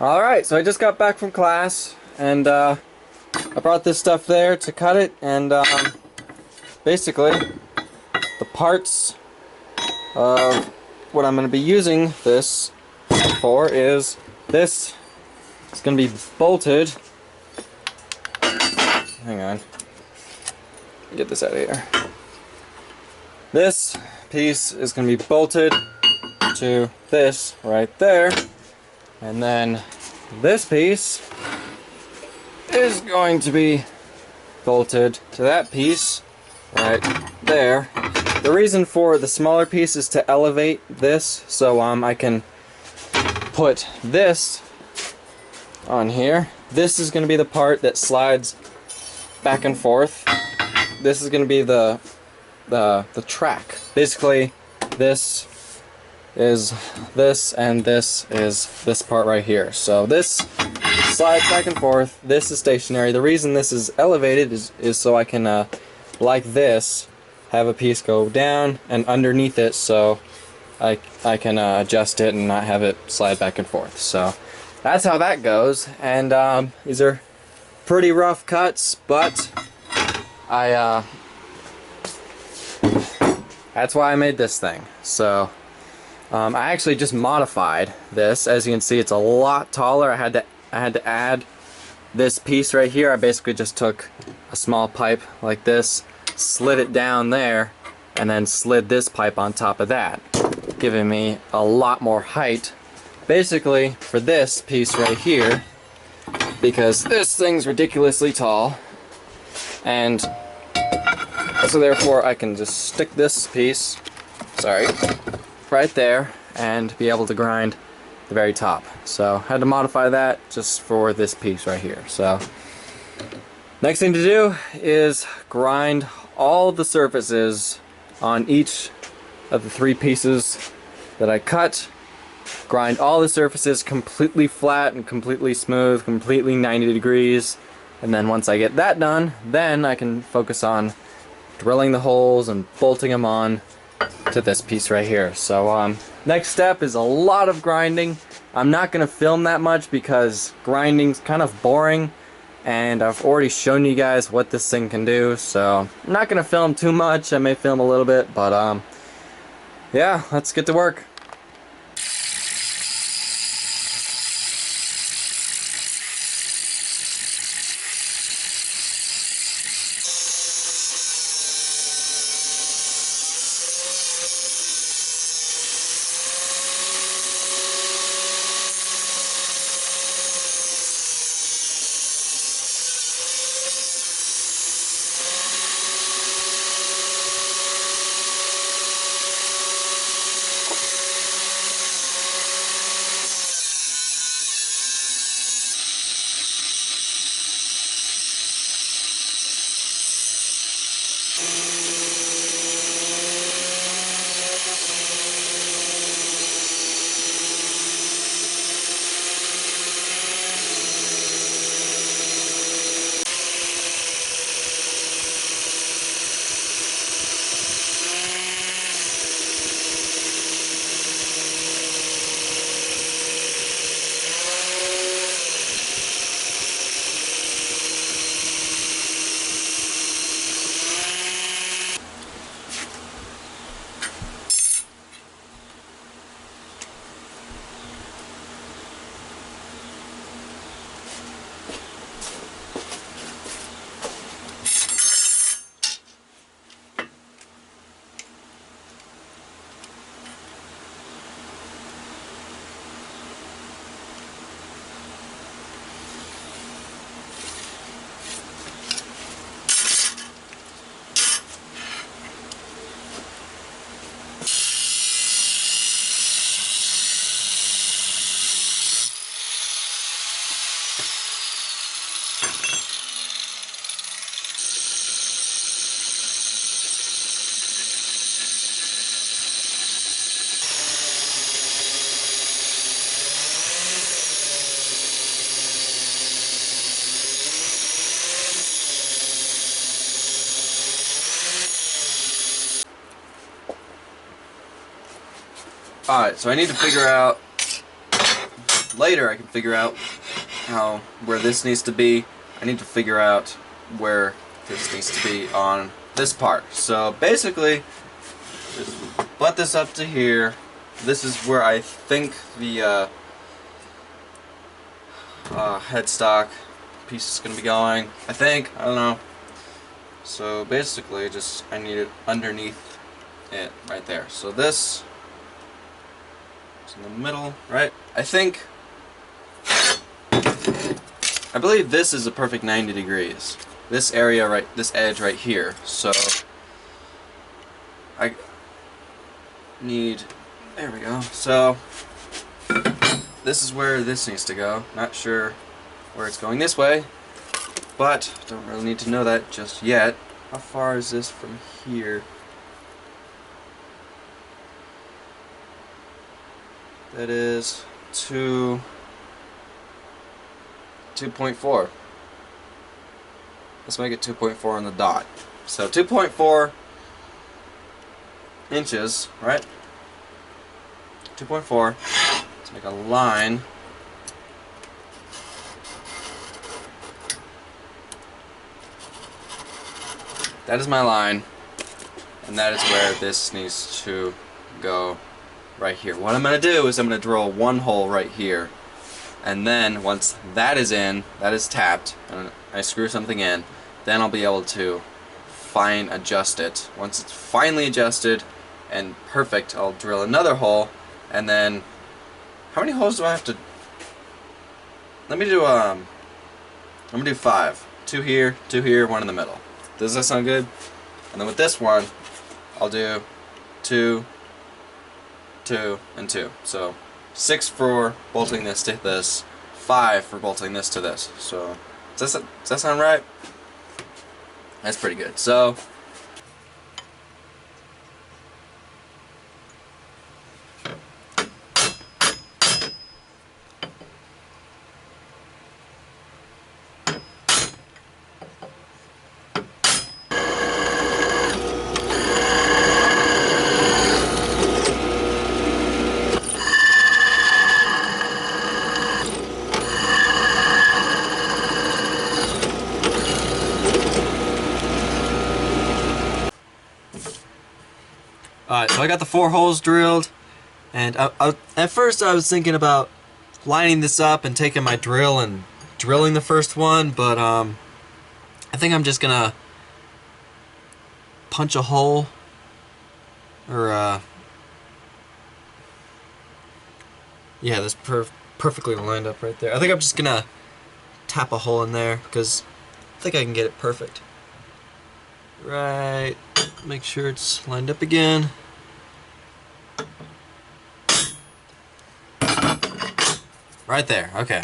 Alright, so I just got back from class, and I brought this stuff there to cut it, and basically, the parts of what I'm going to be using this for is this. It's going to be bolted. Hang on. Get this out of here. This piece is going to be bolted to this right there. And then this piece is going to be bolted to that piece right there. The reason for the smaller piece is to elevate this, so I can put this on here. This is going to be the part that slides back and forth. This is going to be the track. Basically, this is this, and this is this part right here. So this slides back and forth. This is stationary. The reason this is elevated is so I can, like this, have a piece go down and underneath it, so I can adjust it and not have it slide back and forth. So that's how that goes. And these are pretty rough cuts, but that's why I made this thing. So I actually just modified this. As you can see, it's a lot taller. I had to add this piece right here. I basically just took a small pipe like this, slid it down there, and then slid this pipe on top of that, giving me a lot more height basically for this piece right here, because this thing's ridiculously tall, and so therefore I can just stick this piece, right there, and be able to grind the very top. So I had to modify that just for this piece right here. So next thing to do is grind all the surfaces on each of the 3 pieces that I cut. Grind all the surfaces completely flat and completely smooth, completely 90 degrees, and then once I get that done, then I can focus on drilling the holes and bolting them on to this piece right here. So next step is a lot of grinding. I'm not going to film that much because grinding's kind of boring, and I've already shown you guys what this thing can do, so I'm not going to film too much. I may film a little bit, but yeah, let's get to work. Alright, so I need to figure out later I can figure out where this needs to be. I need to figure out where this needs to be on this part. So basically, just butt this up to here. This is where I think the headstock piece is going to be going. I think. I don't know. So basically, I need it underneath it right there. So this is in the middle, right? I believe this is a perfect 90 degrees. This area right, this edge right here. So I need, there we go. So this is where this needs to go. Not sure where it's going this way, but don't really need to know that just yet. How far is this from here? That is 2.4. Let's make it 2.4 on the dot. So 2.4 inches, right? 2.4. Let's make a line. That is my line, and that is where this needs to go right here. What I'm going to do is I'm going to drill one hole right here, and then once that is in, that is tapped, and I screw something in, then I'll be able to fine adjust it. Once it's finally adjusted and perfect, I'll drill another hole, and then how many holes do I have to? Let me do I'm gonna do 5. 2 here, 2 here, 1 in the middle. Does that sound good? And then with this one, I'll do 2, 2, and 2. So 6 for bolting this to this, 5 for bolting this to this. So does that sound right? That's pretty good. So alright, so I got the 4 holes drilled, and at first I was thinking about lining this up and taking my drill and drilling the first one, but I think I'm just gonna punch a hole, or yeah, that's perfectly lined up right there. I think I'm just gonna tap a hole in there because I think I can get it perfect. Right, make sure it's lined up again. Right there, okay.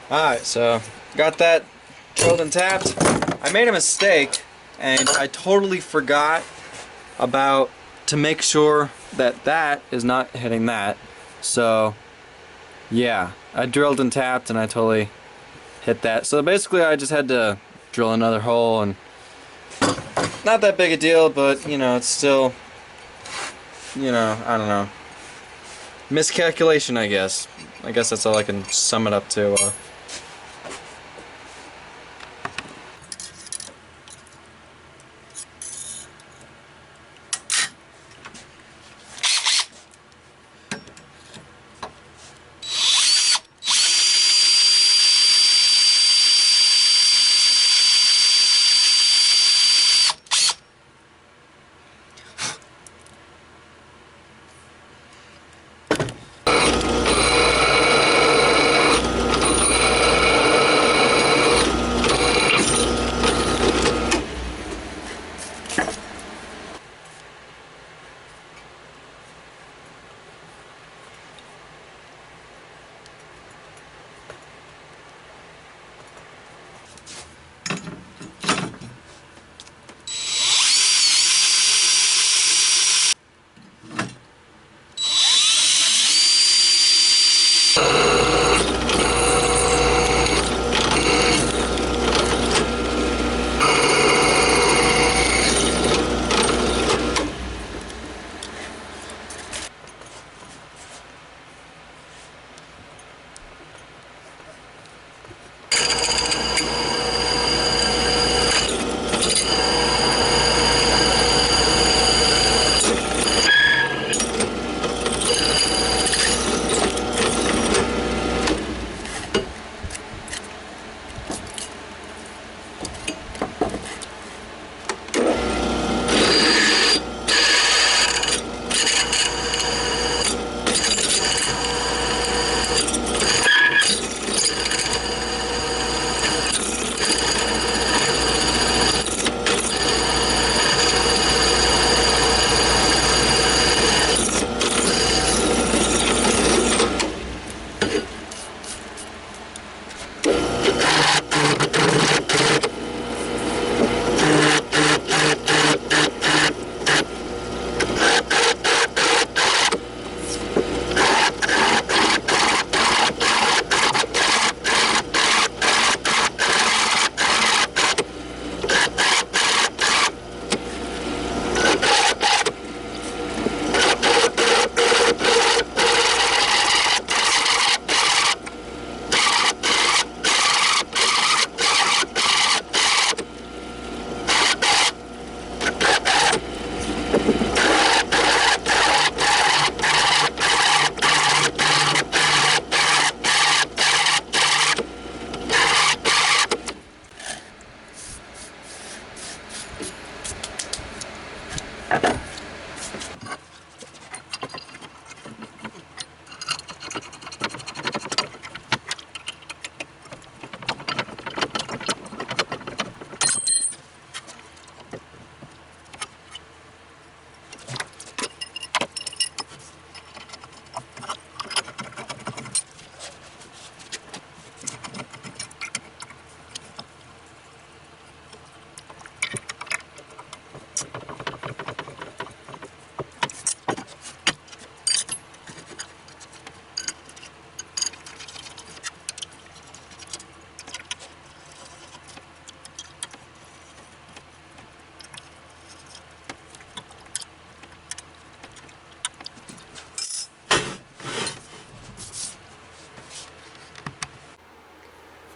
Alright, so got that drilled and tapped. I made a mistake and I totally forgot about to make sure that that is not hitting that. So yeah, I drilled and tapped and I totally hit that. So basically I just had to drill another hole, and not that big a deal, but you know, it's still, you know, I don't know. Miscalculation, I guess. I guess that's all I can sum it up to.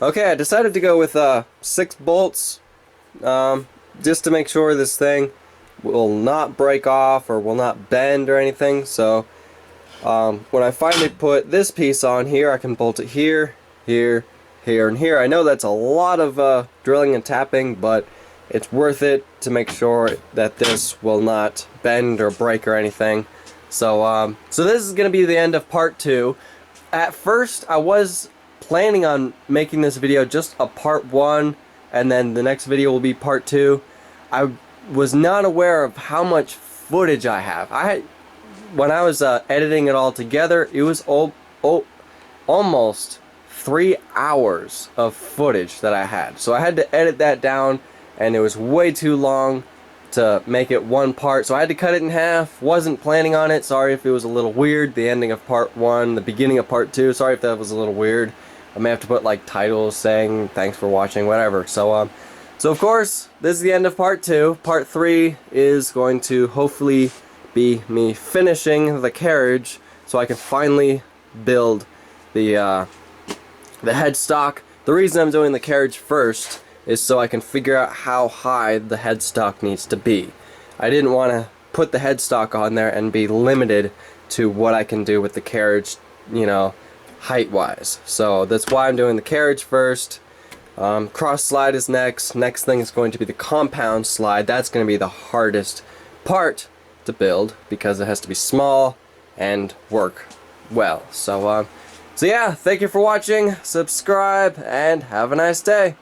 Okay, I decided to go with 6 bolts, just to make sure this thing will not break off or will not bend or anything. So when I finally put this piece on here, I can bolt it here, here, here, and here. I know that's a lot of drilling and tapping, but it's worth it to make sure that this will not bend or break or anything. So so this is going to be the end of part 2. At first, I was planning on making this video just a part 1, and then the next video will be part 2. I was not aware of how much footage I have. When I was editing it all together, it was almost 3 hours of footage that I had. So I had to edit that down, and it was way too long to make it one part, so I had to cut it in half. Wasn't planning on it. Sorry if it was a little weird, the ending of part 1, the beginning of part 2. Sorry if that was a little weird. I may have to put like titles saying thanks for watching, whatever. So of course, this is the end of part 2. Part 3 is going to hopefully be me finishing the carriage so I can finally build the headstock. The reason I'm doing the carriage first is so I can figure out how high the headstock needs to be. I didn't want to put the headstock on there and be limited to what I can do with the carriage, you know, height-wise. So that's why I'm doing the carriage first. Cross slide is next. Next thing is going to be the compound slide. That's going to be the hardest part to build because it has to be small and work well. So yeah, thank you for watching. Subscribe and have a nice day.